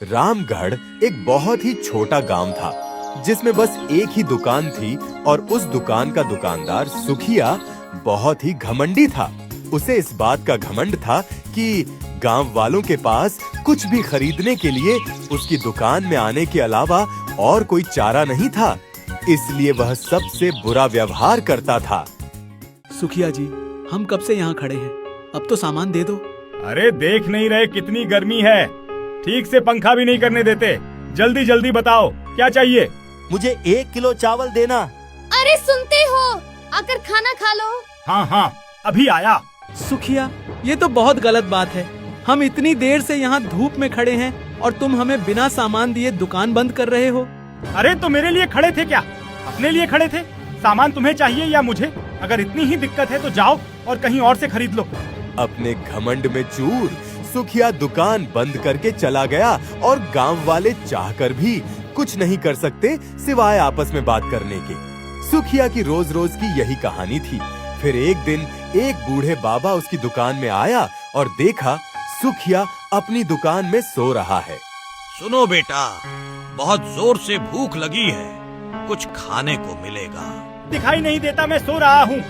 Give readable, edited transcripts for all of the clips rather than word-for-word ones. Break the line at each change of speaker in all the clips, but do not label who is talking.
रामगढ़ एक बहुत ही छोटा गांव था जिसमें बस एक ही दुकान थी और उस दुकान का दुकानदार सुखिया बहुत ही घमंडी था। उसे इस बात का घमंड था कि गांव वालों के पास कुछ भी खरीदने के लिए उसकी दुकान में आने के अलावा और कोई चारा नहीं था, इसलिए वह सबसे बुरा व्यवहार करता था।
सुखिया जी, हम कब से यहाँ खड़े हैं, अब तो सामान दे दो।
अरे देख नहीं रहे कितनी गर्मी है, ठीक से पंखा भी नहीं करने देते। जल्दी जल्दी बताओ क्या चाहिए।
मुझे 1 किलो चावल देना।
अरे सुनते हो, आकर खाना खा लो।
हाँ हाँ अभी आया।
सुखिया, ये तो बहुत गलत बात है। हम इतनी देर से यहाँ धूप में खड़े हैं और तुम हमें बिना सामान दिए दुकान बंद कर रहे हो।
अरे तो मेरे लिए खड़े थे क्या? अपने लिए खड़े थे? सामान तुम्हें चाहिए या मुझे? अगर इतनी ही दिक्कत है तो जाओ और कहीं और से खरीद लो।
अपने घमंड में चूर सुखिया दुकान बंद करके चला गया और गांव वाले चाहकर भी कुछ नहीं कर सकते सिवाय आपस में बात करने के। सुखिया की रोज रोज की यही कहानी थी। फिर एक दिन एक बूढ़े बाबा उसकी दुकान में आया और देखा सुखिया अपनी दुकान में सो रहा है।
सुनो बेटा, बहुत जोर से भूख लगी है, कुछ खाने को मिलेगा।
दिखाई नहीं देता मैं सो रहा हूँ,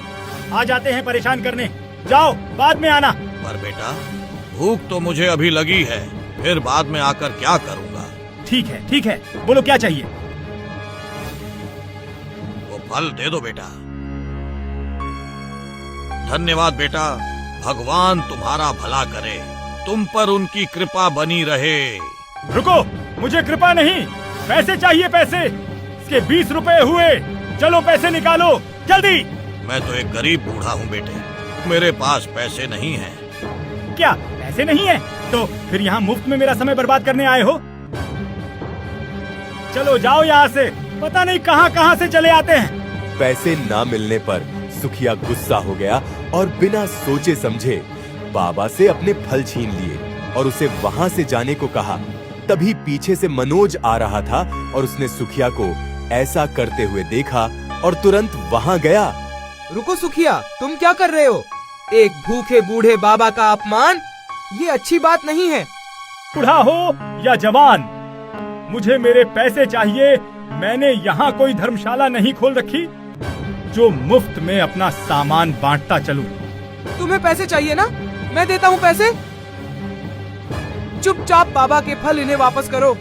आ जाते हैं परेशान करने। जाओ बाद में आना।
पर बेटा, भूख तो मुझे अभी लगी है, फिर बाद में आकर क्या करूँगा।
ठीक है, बोलो क्या चाहिए।
वो फल दे दो बेटा। धन्यवाद बेटा, भगवान तुम्हारा भला करे, तुम पर उनकी कृपा बनी रहे।
रुको, मुझे कृपा नहीं, पैसे चाहिए पैसे। इसके 20 रुपए हुए, चलो पैसे निकालो जल्दी।
मैं तो एक गरीब बूढ़ा हूँ बेटे, मेरे पास पैसे नहीं हैं।
क्या पैसे नहीं है? तो फिर यहाँ मुफ्त में मेरा समय बर्बाद करने आए हो? चलो जाओ यहाँ से, पता नहीं कहाँ कहाँ से चले आते हैं।
पैसे ना मिलने पर सुखिया गुस्सा हो गया और बिना सोचे समझे बाबा से अपने फल छीन लिए और उसे वहाँ से जाने को कहा। तभी पीछे से मनोज आ रहा था और उसने सुखिया को ऐसा करते हुए देखा और तुरंत वहाँ गया।
रुको सुखिया, तुम क्या कर रहे हो? एक भूखे बूढ़े बाबा का अपमान, ये अच्छी बात नहीं है।
बूढ़ा हो या जवान, मुझे मेरे पैसे चाहिए। मैंने यहाँ कोई धर्मशाला नहीं खोल रखी जो मुफ्त में अपना सामान बांटता चलूं।
तुम्हें पैसे चाहिए ना? मैं देता हूँ पैसे। चुपचाप बाबा के फल इन्हें वापस करो।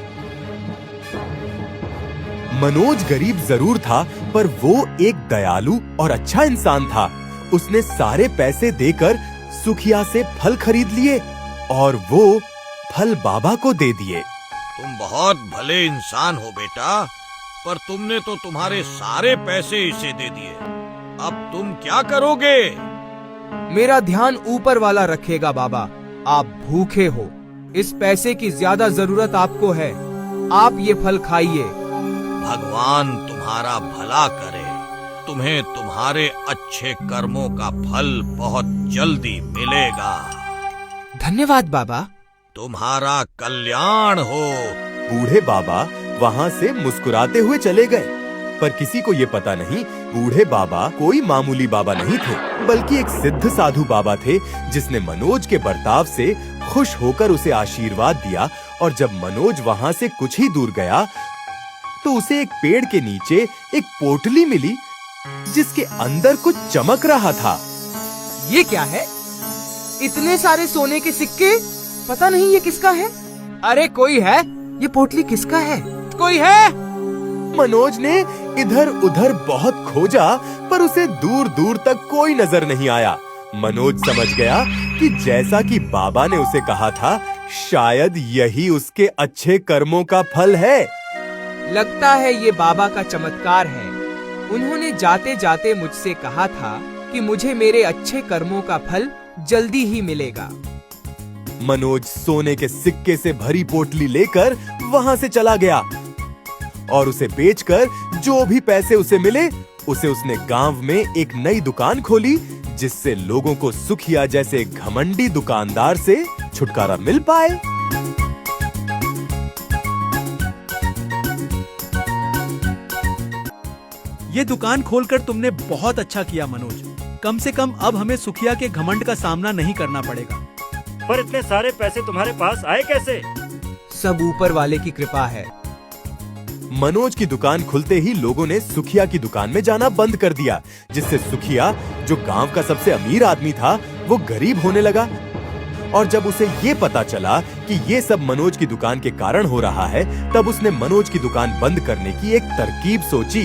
मनोज गरीब जरूर था पर वो एक दयालु और अच्छा इंसान था। उसने सारे पैसे देकर सुखिया से फल खरीद लिए और वो फल बाबा को दे दिए।
तुम बहुत भले इंसान हो बेटा, पर तुमने तो तुम्हारे सारे पैसे इसे दे दिए। अब तुम क्या करोगे?
मेरा ध्यान ऊपर वाला रखेगा बाबा। आप भूखे हो, इस पैसे की ज्यादा जरूरत आपको है। आप ये फल खाइए।
भगवान तुम्हारा भला करे, तुम्हें तुम्हारे अच्छे कर्मों का फल बहुत जल्दी मिलेगा।
धन्यवाद बाबा।
तुम्हारा कल्याण हो।
बूढ़े बाबा वहाँ से मुस्कुराते हुए चले गए, पर किसी को ये पता नहीं बूढ़े बाबा कोई मामूली बाबा नहीं थे, बल्कि एक सिद्ध साधु बाबा थे जिसने मनोज के बर्ताव से खुश होकर उसे आशीर्वाद दिया। और जब मनोज वहाँ से कुछ ही दूर गया तो उसे एक पेड़ के नीचे एक पोटली मिली जिसके अंदर कुछ चमक रहा था।
ये क्या है? इतने सारे सोने के सिक्के, पता नहीं ये किसका है। अरे कोई है? ये पोटली किसका है? कोई है?
मनोज ने इधर उधर बहुत खोजा पर उसे दूर दूर तक कोई नजर नहीं आया। मनोज समझ गया कि जैसा कि बाबा ने उसे कहा था, शायद यही उसके अच्छे कर्मों का फल है।
लगता है ये बाबा का चमत्कार है। उन्होंने जाते जाते मुझसे कहा था कि मुझे मेरे अच्छे कर्मों का फल जल्दी ही मिलेगा।
मनोज सोने के सिक्के से भरी पोटली लेकर वहाँ से चला गया और उसे बेचकर जो भी पैसे उसे मिले उसे उसने गांव में एक नई दुकान खोली जिससे लोगों को सुखिया जैसे घमंडी दुकानदार से छुटकारा मिल पाए।
ये दुकान खोलकर तुमने बहुत अच्छा किया मनोज। कम से कम अब हमें सुखिया के घमंड का सामना नहीं करना पड़ेगा।
पर इतने सारे पैसे तुम्हारे पास आए कैसे?
सब ऊपर वाले की कृपा है।
मनोज की दुकान खुलते ही लोगों ने सुखिया की दुकान में जाना बंद कर दिया, जिससे सुखिया, जो गांव का सबसे अमीर आदमी था, वो गरीब होने लगा। और जब उसे ये पता चला कि ये सब मनोज की दुकान के कारण हो रहा है, तब उसने मनोज की दुकान बंद करने की एक तरकीब सोची।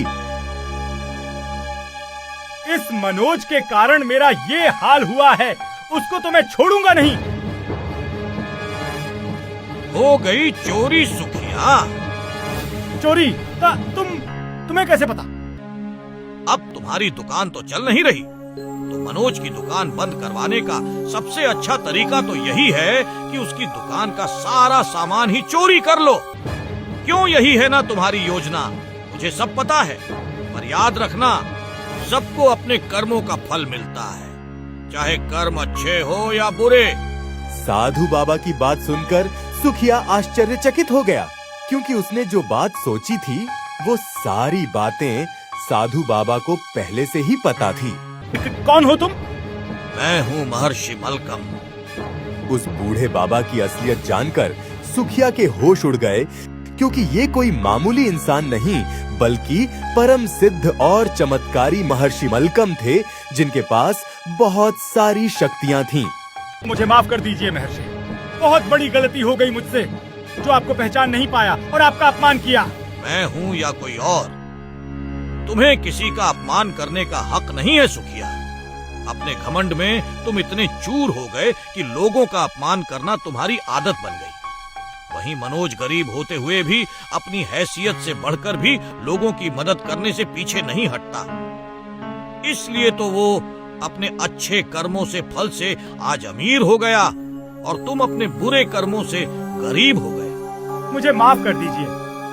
इस मनोज के कारण मेरा ये हाल हुआ है, उसको तो मैं छोड़ूंगा नहीं।
हो गई चोरी सुखिया।
चोरी? तुम्हें कैसे पता?
अब तुम्हारी दुकान तो चल नहीं रही, तो मनोज की दुकान बंद करवाने का सबसे अच्छा तरीका तो यही है कि उसकी दुकान का सारा सामान ही चोरी कर लो। क्यों, यही है ना तुम्हारी योजना? मुझे सब पता है, पर याद रखना, सबको अपने कर्मों का फल मिलता है, चाहे कर्म अच्छे हो या बुरे।
साधु बाबा की बात सुनकर सुखिया आश्चर्यचकित हो गया, क्योंकि उसने जो बात सोची थी वो सारी बातें साधु बाबा को पहले से ही पता थी।
कौन हो तुम?
मैं हूँ महर्षि मलकम।
उस बूढ़े बाबा की असलियत जानकर सुखिया के होश उड़ गए, क्योंकि ये कोई मामूली इंसान नहीं, बल्कि परम सिद्ध और चमत्कारी महर्षि मलकम थे, जिनके पास बहुत सारी शक्तियां थीं।
मुझे माफ कर दीजिए महर्षि, बहुत बड़ी गलती हो गई मुझसे, जो आपको पहचान नहीं पाया और आपका अपमान किया।
मैं हूँ या कोई और, तुम्हें किसी का अपमान करने का हक नहीं है सुखिया। अपने घमंड में तुम इतने चूर हो गए कि लोगों का अपमान करना तुम्हारी आदत बन गई। वहीं मनोज गरीब होते हुए भी अपनी हैसियत से बढ़कर भी लोगों की मदद करने से पीछे नहीं हटता। इसलिए तो वो अपने अच्छे कर्मों से फल से आज अमीर हो गया और तुम अपने बुरे कर्मों से गरीब हो गए।
मुझे माफ कर दीजिए,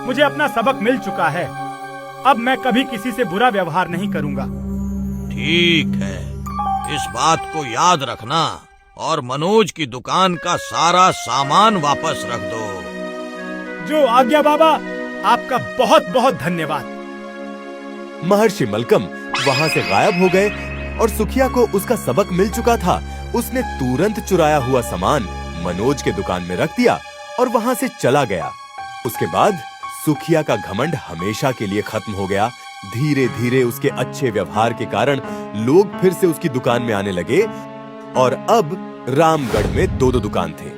मुझे अपना सबक मिल चुका है। अब मैं कभी किसी से बुरा व्यवहार नहीं करूंगा।
ठीक है, इस बात को याद रखना और मनोज की दुकान का सारा सामान वापस रख दो।
जो आज्ञा बाबा, आपका बहुत बहुत धन्यवाद।
महर्षि मलकम वहां से गायब हो गए और सुखिया को उसका सबक मिल चुका था। उसने तुरंत चुराया हुआ सामान मनोज के दुकान में रख दिया और वहां से चला गया। उसके बाद सुखिया का घमंड हमेशा के लिए खत्म हो गया। धीरे धीरे उसके अच्छे व्यवहार के कारण लोग फिर से उसकी दुकान में आने लगे और अब रामगढ़ में 2 दुकान थे।